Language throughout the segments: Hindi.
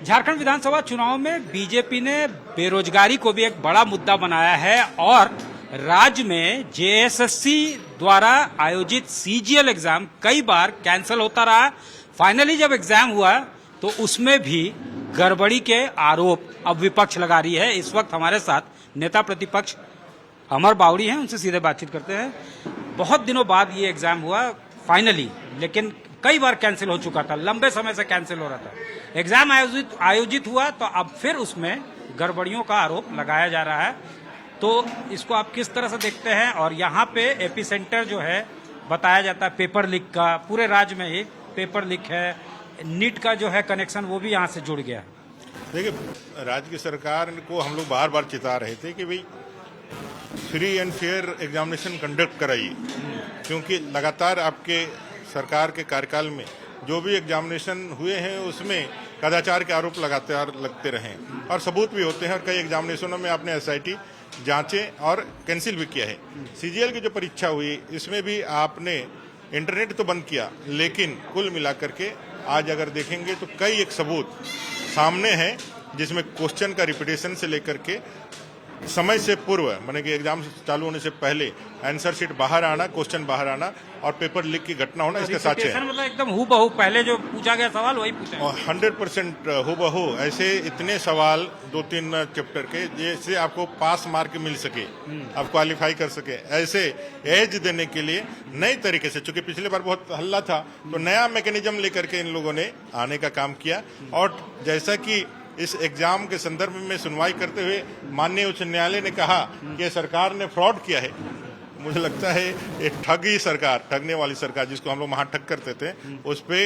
झारखंड विधानसभा चुनाव में बीजेपी ने बेरोजगारी को भी एक बड़ा मुद्दा बनाया है और राज्य में जेएसएससी द्वारा आयोजित सीजीएल एग्जाम कई बार कैंसिल होता रहा। फाइनली जब एग्जाम हुआ तो उसमें भी गड़बड़ी के आरोप अब विपक्ष लगा रही है। इस वक्त हमारे साथ नेता प्रतिपक्ष अमर बावड़ी हैं, उनसे सीधे बातचीत करते हैं। बहुत दिनों बाद ये एग्जाम हुआ फाइनली, लेकिन कई बार कैंसिल हो चुका था, लंबे समय से कैंसिल हो रहा था। एग्जाम आयोजित हुआ तो अब फिर उसमें गड़बड़ियों का आरोप लगाया जा रहा है। तो इसको आप किस तरह से देखते हैं? और यहाँ पे एपी सेंटर जो है बताया जाता है पेपर लीक का, पूरे राज्य में ही पेपर लीक है, नीट का जो है कनेक्शन वो भी यहाँ से जुड़ गया। देखिए, राज्य की सरकार को हम लोग बार बार चिता रहे थे कि भाई free and fair examination conduct कराइए, क्योंकि लगातार आपके सरकार के कार्यकाल में जो भी एग्जामिनेशन हुए हैं उसमें कदाचार के आरोप लगते रहे और सबूत भी होते हैं। और कई एग्जामिनेशनों में आपने एसआईटी जांचे और कैंसिल भी किया है। सीजीएल की जो परीक्षा हुई इसमें भी आपने इंटरनेट तो बंद किया, लेकिन कुल मिलाकर के आज अगर देखेंगे तो कई एक सबूत सामने हैं, जिसमें क्वेश्चन का रिपीटेशन से लेकर के समय से पूर्व, माने कि एग्जाम चालू होने से पहले आंसर शीट बाहर आना, क्वेश्चन बाहर आना और पेपर लीक की घटना होना, इसके साथ है। मतलब एकदम हूबहू पहले जो पूछा गया सवाल वही पूछा है। 100% हूबहू ऐसे इतने सवाल 2-3 चैप्टर के, जैसे आपको पास मार्क मिल सके, आप क्वालिफाई कर सके, ऐसे एज देने के लिए नए तरीके से, चूंकि पिछले बार बहुत हल्ला था तो नया मैकेनिज्म लेकर के इन लोगों ने आने का काम किया। और जैसा कि इस एग्जाम के संदर्भ में सुनवाई करते हुए माननीय उच्च न्यायालय ने कहा कि सरकार ने फ्रॉड किया है, मुझे लगता है एक ठगी सरकार, ठगने वाली सरकार जिसको हम लोग महाठग करते थे, उस पे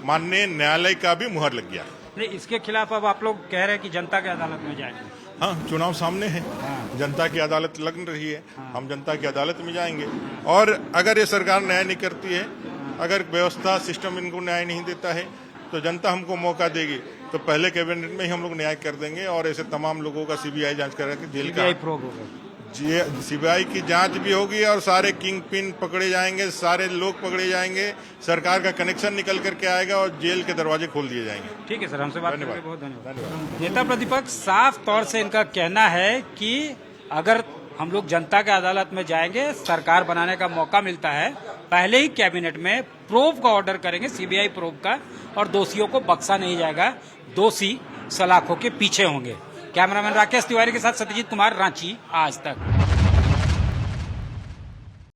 माननीय न्यायालय का भी मुहर लग गया। नहीं, इसके खिलाफ अब आप लोग कह रहे हैं कि जनता की अदालत में जाएंगे। हाँ, चुनाव सामने है, जनता की अदालत लग रही है, हम जनता की अदालत में जाएंगे। और अगर ये सरकार न्याय नहीं करती है, अगर व्यवस्था सिस्टम इनको न्याय नहीं देता है, तो जनता हमको मौका देगी तो पहले कैबिनेट में ही हम लोग न्याय कर देंगे और ऐसे तमाम लोगों का सीबीआई जांच करके जेल का सीबीआई की जांच भी होगी और सारे किंग पिन पकड़े जाएंगे, सारे लोग पकड़े जाएंगे, सरकार का कनेक्शन निकल करके आएगा और जेल के दरवाजे खोल दिए जाएंगे। ठीक है सर, हमसे बात करके बहुत धन्यवाद। नेता प्रतिपक्ष साफ तौर से इनका कहना है कि अगर हम लोग जनता के अदालत में जाएंगे, सरकार बनाने का मौका मिलता है, पहले ही कैबिनेट में प्रोब का ऑर्डर करेंगे, सीबीआई प्रोब का, और दोषियों को बख्शा नहीं जाएगा, दोषी सलाखों के पीछे होंगे। कैमरामैन राकेश तिवारी के साथ सत्यजीत कुमार, रांची, आज तक।